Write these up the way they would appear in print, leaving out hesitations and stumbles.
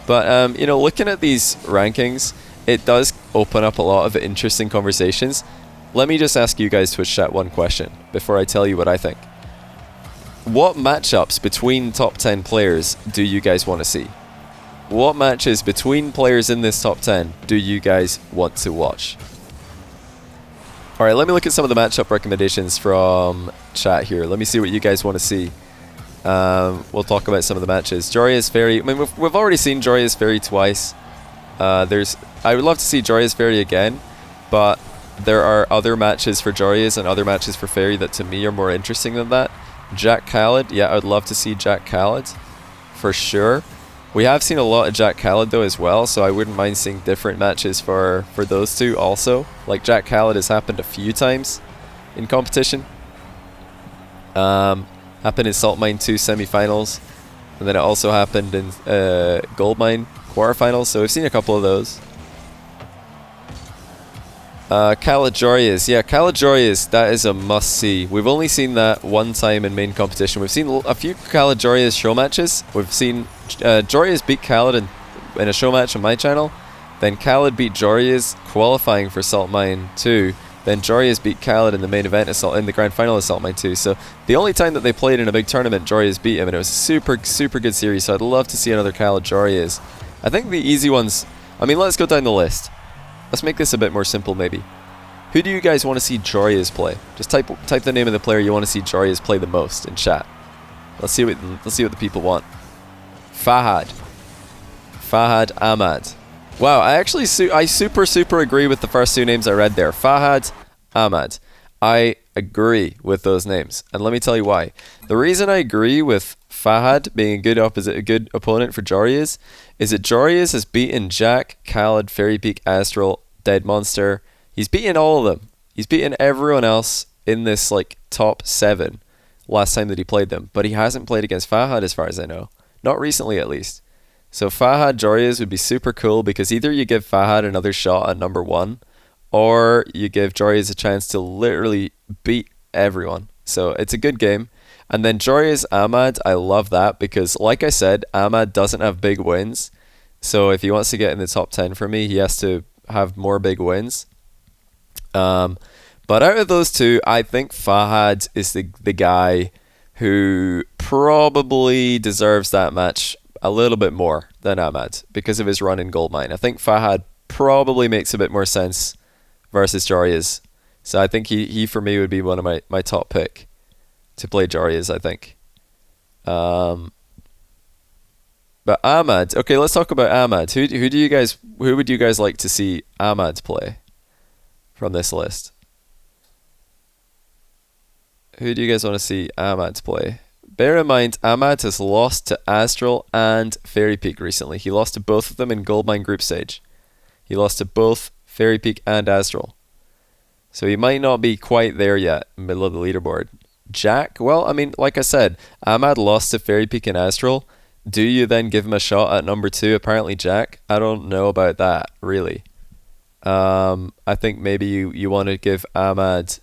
But, you know, looking at these rankings, it does open up a lot of interesting conversations. Let me just ask you guys Twitch chat one question before I tell you what I think. What matchups between top 10 players do you guys want to see? What matches between players in this top 10 do you guys want to watch? Alright, let me look at some of the matchup recommendations from chat here. Let me see what you guys want to see. We'll talk about some of the matches. Joria's Fairy. I mean, we've already seen Joria's Fairy twice. I would love to see Joria's Fairy again, but there are other matches for Joria's and other matches for Fairy that to me are more interesting than that. Jack Khaled. Yeah, I would love to see Jack Khaled for sure. We have seen a lot of Jack Khaled though as well, so I wouldn't mind seeing different matches for those two also. Like Jack Khaled has happened a few times in competition. Happened in Salt Mine 2 semifinals, and then it also happened in Gold Mine quarterfinals, so we've seen a couple of those. Khaled Joria's. Yeah, Khaled Joria's, that is a must-see. We've only seen that one time in main competition. We've seen a few Khaled Joria's show matches. We've seen Joria's beat Khaled in a show match on my channel. Then Khaled beat Joria's qualifying for Salt Mine 2. Then Joria's beat Khaled in the main event in the grand final of Salt Mine 2. So the only time that they played in a big tournament, Joria's beat him, and it was a super, super good series. So I'd love to see another Khaled Joria's. I think the easy ones, I mean, let's go down the list. Let's make this a bit more simple maybe. Who do you guys want to see Joria's play? Just type the name of the player you want to see Joria's play the most in chat. Let's see what the people want. Fahad Ahmad. Wow, I super agree with the first two names I read there. Fahad, Ahmad. I agree with those names, and let me tell you why. The reason I agree with Fahad being a good opponent for Joria's is that Joria's has beaten Jack, Khaled, Fairy Peak, Astral, Dead Monster. He's beaten all of them. He's beaten everyone else in this like top 7 last time that he played them, but he hasn't played against Fahad as far as I know. Not recently at least. So Fahad Joria's would be super cool because either you give Fahad another shot at number 1 or you give Joria's a chance to literally beat everyone. So it's a good game. And then Joria's Ahmad, I love that because like I said, Ahmad doesn't have big wins. So if he wants to get in the top 10 for me, he has to have more big wins. But out of those two, I think Fahad is the guy who probably deserves that match a little bit more than Ahmad because of his run in Goldmine. I think Fahad probably makes a bit more sense versus Joria's. So I think he for me would be one of my top pick to play Joria's, I think. But Ahmad, okay, let's talk about Ahmad. Who would you guys like to see Ahmad play from this list? Who do you guys want to see Ahmad play? Bear in mind, Ahmad has lost to Astral and Fairy Peak recently. He lost to both of them in Goldmine group stage. He lost to both Fairy Peak and Astral. So he might not be quite there yet, middle of the leaderboard. Jack, well, I mean, like I said, Ahmad lost to Fairy Peak and Astral. Do you then give him a shot at number 2? Apparently Jack. I don't know about that, really. I think maybe you want to give Ahmad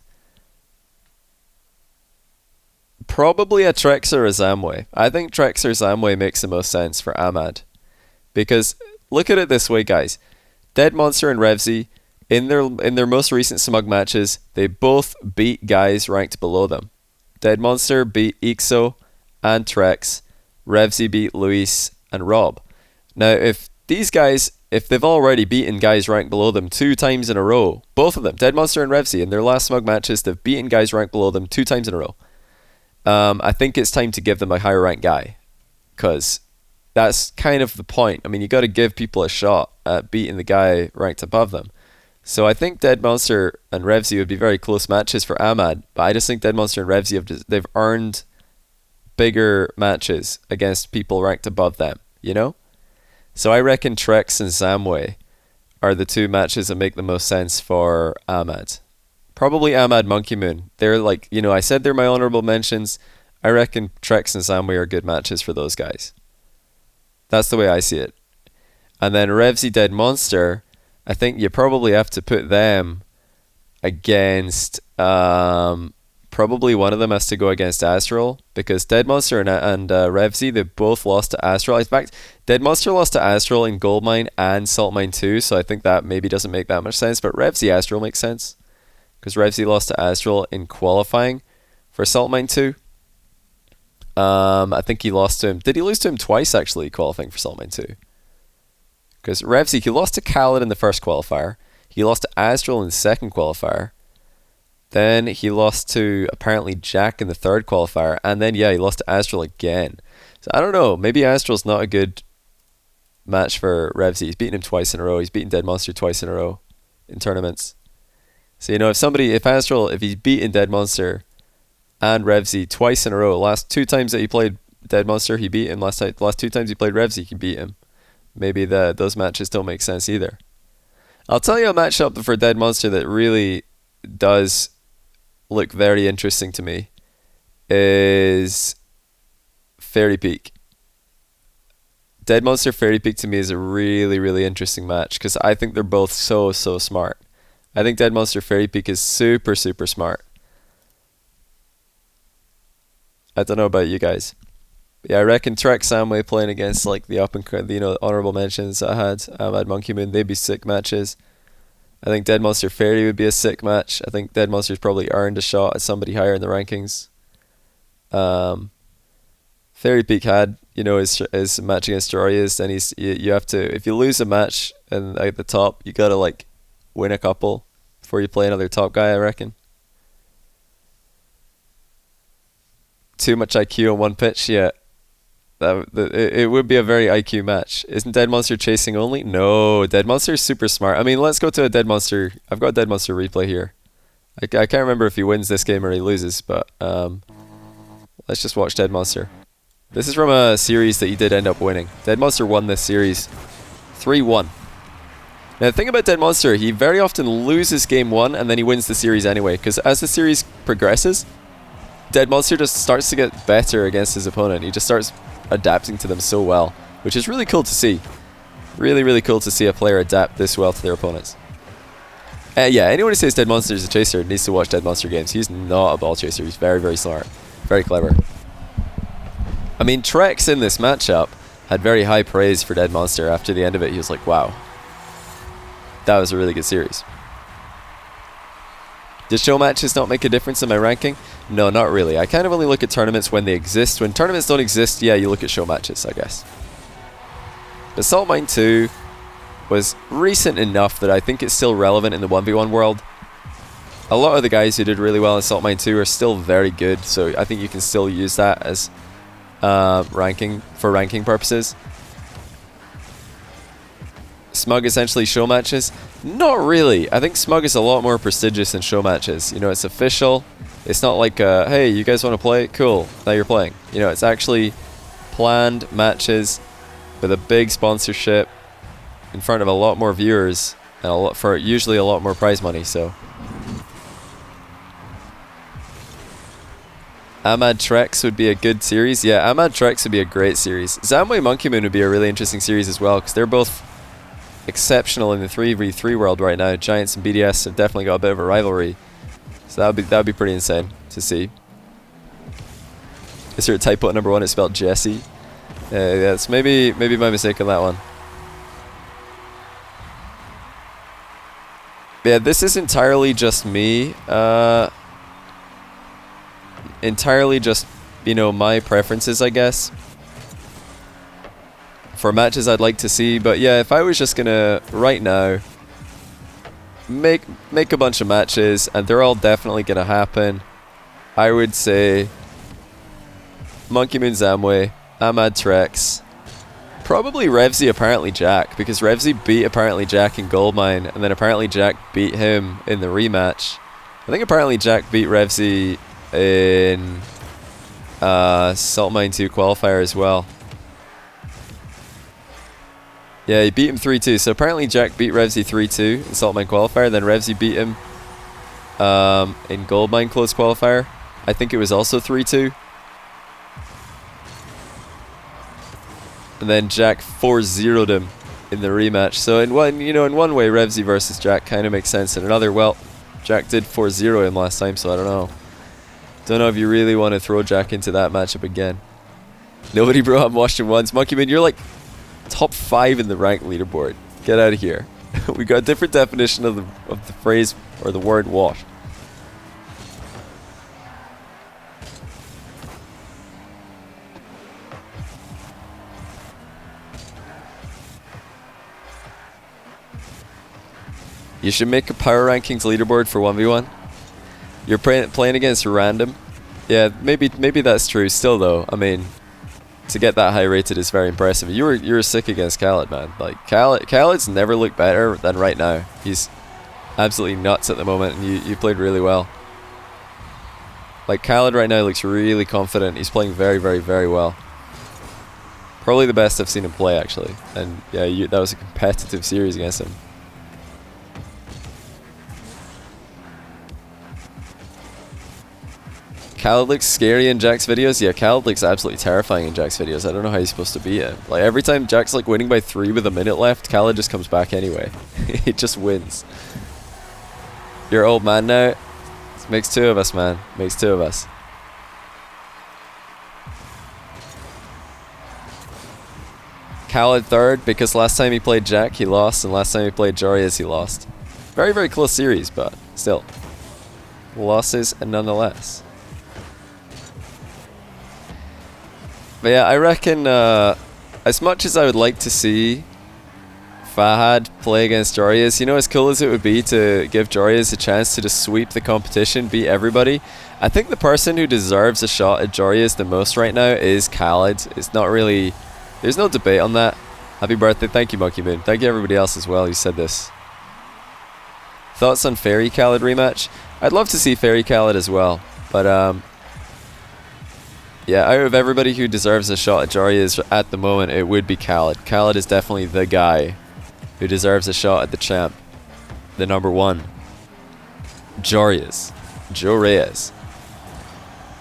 probably a Trex or a Zamway. I think Trex or Zamway makes the most sense for Ahmad. Because look at it this way, guys. Dead Monster and Revzy, in their most recent Smug matches, they both beat guys ranked below them. Dead Monster beat Ixo and Trex. Revzy beat Luis and Rob. Now, if these guys, if they've already beaten guys ranked below them 2 times in a row, both of them, Dead Monster and Revzy, in their last Smug matches, they've beaten guys ranked below them 2 times in a row. I think it's time to give them a higher ranked guy, because that's kind of the point. I mean, you got to give people a shot at beating the guy ranked above them. So I think Dead Monster and Revzy would be very close matches for Ahmad, but I just think Dead Monster and Revzy they've earned bigger matches against people ranked above them, you know? So I reckon Trex and Zamway are the 2 matches that make the most sense for Ahmad. Probably Ahmad Monkey Moon. They're like, you know, I said they're my honorable mentions. I reckon Trex and Zamway are good matches for those guys. That's the way I see it. And then Revzy Dead Monster, I think you probably have to put them against probably one of them has to go against Astral, because Dead Monster and Revsy, they both lost to Astral. In fact, Dead Monster lost to Astral in Goldmine and Salt Mine 2, so I think that maybe doesn't make that much sense, but Revsy Astral makes sense, because Revsy lost to Astral in qualifying for Salt Mine 2. I think he lost to him. Did he lose to him twice, actually, qualifying for Salt Mine 2? Because Revsy, he lost to Khaled in the first qualifier, he lost to Astral in the second qualifier, then he lost to, apparently, Jack in the third qualifier. And then, yeah, he lost to Astral again. So, I don't know. Maybe Astral's not a good match for Revsy. He's beaten him twice in a row. He's beaten Dead Monster twice in a row in tournaments. So, you know, if he's beaten Dead Monster and Revsy twice in a row, last 2 times that he played Dead Monster, he beat him. Last 2 times he played Revsy, he beat him. Maybe those matches don't make sense either. I'll tell you a matchup for Dead Monster that really does look very interesting to me is Fairy Peak. Dead Monster Fairy Peak to me is a really, really interesting match, because I think they're both so smart. I think Dead Monster Fairy Peak is super smart. I don't know about you guys. Yeah, I reckon Trek Samway playing against like the honorable mentions I had, Ahmad, Monkey Moon, they'd be sick matches. I think Dead Monster Fairy would be a sick match. I think Dead Monster's probably earned a shot at somebody higher in the rankings. Fairy Peak had, his match against Jorius, and you have to, if you lose a match and at the top, you gotta like win a couple before you play another top guy, I reckon. Too much IQ on one pitch, yeah. It would be a very IQ match. Isn't Dead Monster chasing only? No, Dead Monster is super smart. I mean, let's go to a Dead Monster. I've got a Dead Monster replay here. I can't remember if he wins this game or he loses, but let's just watch Dead Monster. This is from a series that he did end up winning. Dead Monster won this series 3-1. Now the thing about Dead Monster, he very often loses game 1 and then he wins the series anyway, because as the series progresses, Dead Monster just starts to get better against his opponent. He just starts adapting to them so well, which is really cool to see. Really cool to see a player adapt this well to their opponents. Yeah, anyone who says Dead Monster is a chaser needs to watch Dead Monster games. He's not a ball chaser. He's very smart. Very clever. I mean, Trex in this matchup had very high praise for Dead Monster. After the end of it, he was like, wow, that was a really good series. Does show matches not make a difference in my ranking? No, not really. I kind of only look at tournaments when they exist. When tournaments don't exist, yeah, you look at show matches, I guess. But Salt Mine 2 was recent enough that I think it's still relevant in the 1v1 world. A lot of the guys who did really well in Salt Mine 2 are still very good, so I think you can still use that as ranking purposes. Smug essentially show matches? Not really. I think Smug is a lot more prestigious than show matches. It's official. It's not like, hey, you guys want to play? Cool, now you're playing. It's actually planned matches with a big sponsorship in front of a lot more viewers and for usually a lot more prize money. So Ahmad Trex would be a good series. Yeah, Ahmad Trex would be a great series. Zamway Monkey Moon would be a really interesting series as well, because they're both exceptional in the 3v3 world right now. Giants and BDS have definitely got a bit of a rivalry, so that would be pretty insane to see. Is there a typo at number 1? It's spelled Jesse. Yeah, it's maybe my mistake on that one. Yeah, this is entirely just me. Entirely just my preferences, I guess, for matches I'd like to see. But yeah, if I was just gonna right now make a bunch of matches, and they're all definitely gonna happen, I would say Monkey Moon Zamway, Ahmad Trex, probably Revsy, apparently Jack, because Revsy beat apparently Jack in Goldmine, and then apparently Jack beat him in the rematch. I think apparently Jack beat Revsy in Salt Mine 2 qualifier as well. Yeah, he beat him 3-2. So apparently Jack beat Revsy 3-2 in Salt Mine qualifier. Then Revsy beat him in Goldmine close qualifier. I think it was also 3-2. And then Jack 4-0'd him in the rematch. So in one way, Revsy versus Jack kind of makes sense. In another, well, Jack did 4-0 him last time, so I don't know. Don't know if you really want to throw Jack into that matchup again. Nobody bro, I'm watching once. Monkey Man, you're like top 5 in the rank leaderboard. Get out of here. We got a different definition of the phrase or the word washed. You should make a power rankings leaderboard for 1v1. You're playing against random. Yeah, maybe that's true. Still though, I mean, to get that high rated is very impressive. You were sick against Khaled, man. Like Khaled's never looked better than right now. He's absolutely nuts at the moment, and you played really well. Like Khaled right now looks really confident. He's playing very, very, very well. Probably the best I've seen him play actually. And yeah, that was a competitive series against him. Khaled looks scary in Jack's videos. Yeah, Khaled looks absolutely terrifying in Jack's videos. I don't know how he's supposed to beat him. Like every time Jack's like winning by 3 with a minute left, Khaled just comes back anyway. He just wins. You're an old man now. It makes 2 of us, man. Makes 2 of us. Khaled 3rd because last time he played Jack, he lost, and last time he played Jarius, he lost. Very, very close series, but still. Losses and nonetheless. But yeah, I reckon as much as I would like to see Fahad play against Jarius, you know, as cool as it would be to give Jarius a chance to just sweep the competition, beat everybody, I think the person who deserves a shot at Jarius the most right now is Khaled. It's not really, there's no debate on that. Happy birthday. Thank you, Monkey Moon. Thank you everybody else as well who said this. Thoughts on Fairy Khaled rematch? I'd love to see Fairy Khaled as well, but yeah, out of everybody who deserves a shot at Jarius at the moment, it would be Khaled. Khaled is definitely the guy who deserves a shot at the champ. The number 1. Jarius. Joe Reyes.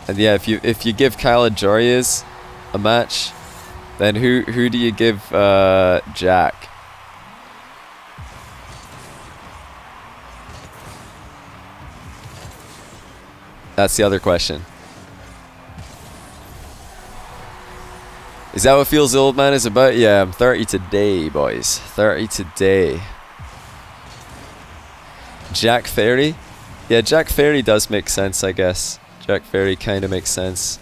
And yeah, if you give Khaled Jarius a match, then who do you give Jack? That's the other question. Is that what Feels the Old Man is about? Yeah, I'm 30 today, boys. 30 today. Jack Fairy? Yeah, Jack Fairy does make sense, I guess. Jack Fairy kind of makes sense.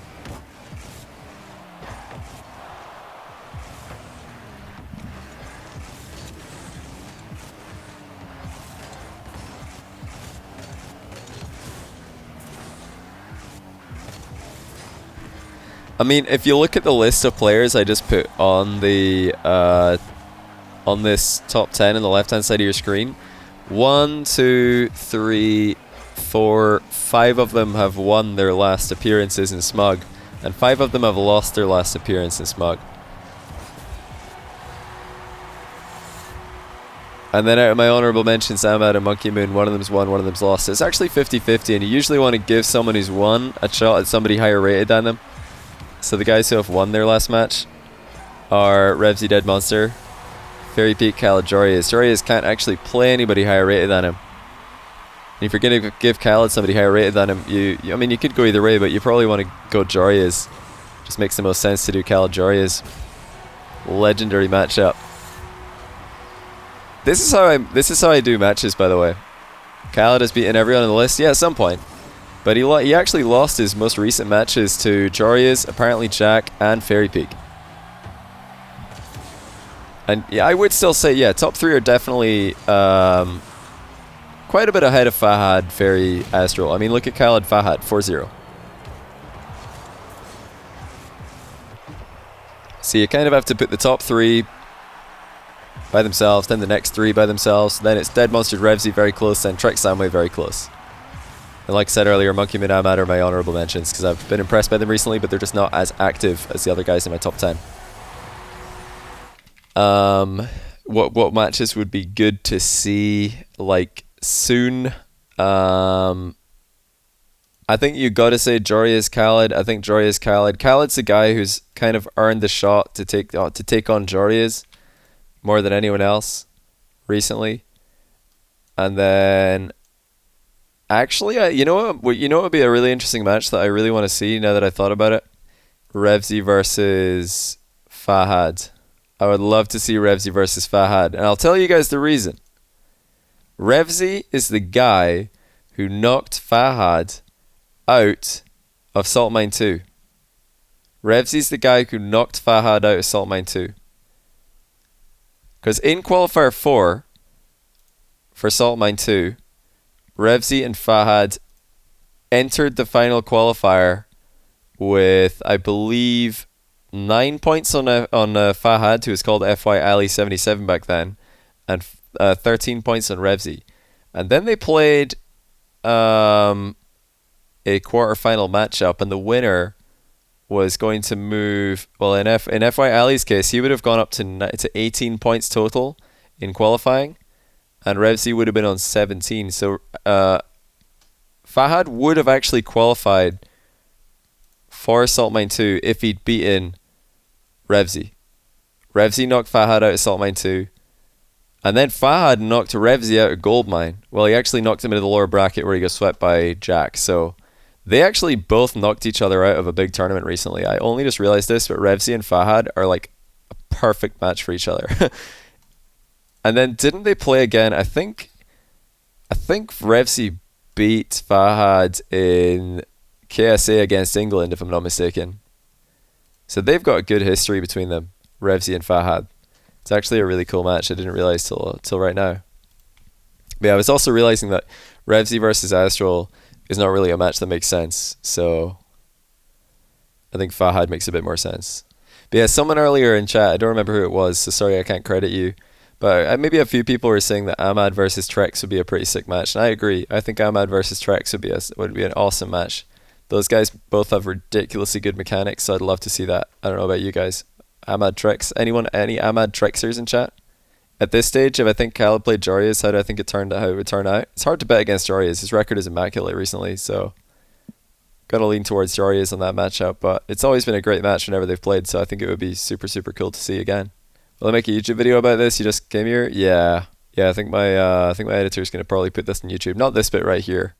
I mean, if you look at the list of players I just put on the on this top 10 on the left-hand side of your screen, 1, 2, 3, 4, 5 of them have won their last appearances in Smug, and 5 of them have lost their last appearance in Smug. And then out of my honorable mentions, Ahmad and Monkey Moon, one of them's won, one of them's lost. It's actually 50-50, and you usually want to give someone who's won a shot at somebody higher rated than them. So the guys who have won their last match are Revsy Dead Monster, Fairy Peak, Khaled, Jarius. Jarius can't actually play anybody higher rated than him. And if you're going to give Khaled somebody higher rated than him, I mean, you could go either way, but you probably want to go Jarius. Just makes the most sense to do Khaled Jarius. Legendary matchup. This is how I do matches, by the way. Khaled has beaten everyone on the list. Yeah, at some point. But he actually lost his most recent matches to Jarius, apparently Jack, and Fairy Peak. And yeah, I would still say, yeah, top 3 are definitely quite a bit ahead of Fahad, Fairy, Astral. I mean, look at Khaled, Fahad, 4-0. So you kind of have to put the top 3 by themselves, then the next 3 by themselves, then it's Dead Monster, Revsy very close, then Trek Samway very close. And like I said earlier, Monkey Man, Ahmad are my honorable mentions because I've been impressed by them recently, but they're just not as active as the other guys in my top 10. What matches would be good to see like soon? I think you got to say Jarius Khaled. I think Jarius Khaled. Khaled's the guy who's kind of earned the shot to take on Jarius more than anyone else recently. And then Actually, you know what? You know what would be a really interesting match that I really want to see now that I thought about it? Revsy versus Fahad. I would love to see Revsy versus Fahad, and I'll tell you guys the reason. Revsy is the guy who knocked Fahad out of Salt Mine 2. Revsy's the guy who knocked Fahad out of Salt Mine 2. Because in Qualifier 4 for Salt Mine 2, Revsy and Fahad entered the final qualifier with, I believe, 9 points on Fahad, who was called FY Ali 77 back then, and 13 points on Revsy. And then they played a quarterfinal matchup, and the winner was going to move. Well, in FY Ali's case, he would have gone up to 18 points total in qualifying, and Revsy would have been on 17. So Fahad would have actually qualified for Salt Mine 2 if he'd beaten Revsy. Revsy knocked Fahad out of Salt Mine 2, and then Fahad knocked Revsy out of Gold Mine. Well, he actually knocked him into the lower bracket where he got swept by Jack. So they actually both knocked each other out of a big tournament recently. I only just realized this, but Revsy and Fahad are like a perfect match for each other. And then didn't they play again? I think Revsy beat Fahad in KSA against England, if I'm not mistaken. So they've got a good history between them, Revsy and Fahad. It's actually a really cool match. I didn't realize till right now. But yeah, I was also realizing that Revsy versus Astral is not really a match that makes sense. So I think Fahad makes a bit more sense. But yeah, someone earlier in chat, I don't remember who it was, so sorry I can't credit you. But maybe a few people were saying that Ahmad versus Trex would be a pretty sick match. And I agree. I think Ahmad versus Trex would be an awesome match. Those guys both have ridiculously good mechanics, so I'd love to see that. I don't know about you guys. Ahmad Trex. Any Ahmad Trexers in chat? At this stage, if I think Caleb played Jorius, how do I think how it would turn out? It's hard to bet against Jorius. His record is immaculate recently, so gotta lean towards Jorius on that matchup. But it's always been a great match whenever they've played, so I think it would be super, super cool to see again. Will I make a YouTube video about this? You just came here? Yeah. I think my editor's gonna probably put this on YouTube. Not this bit right here.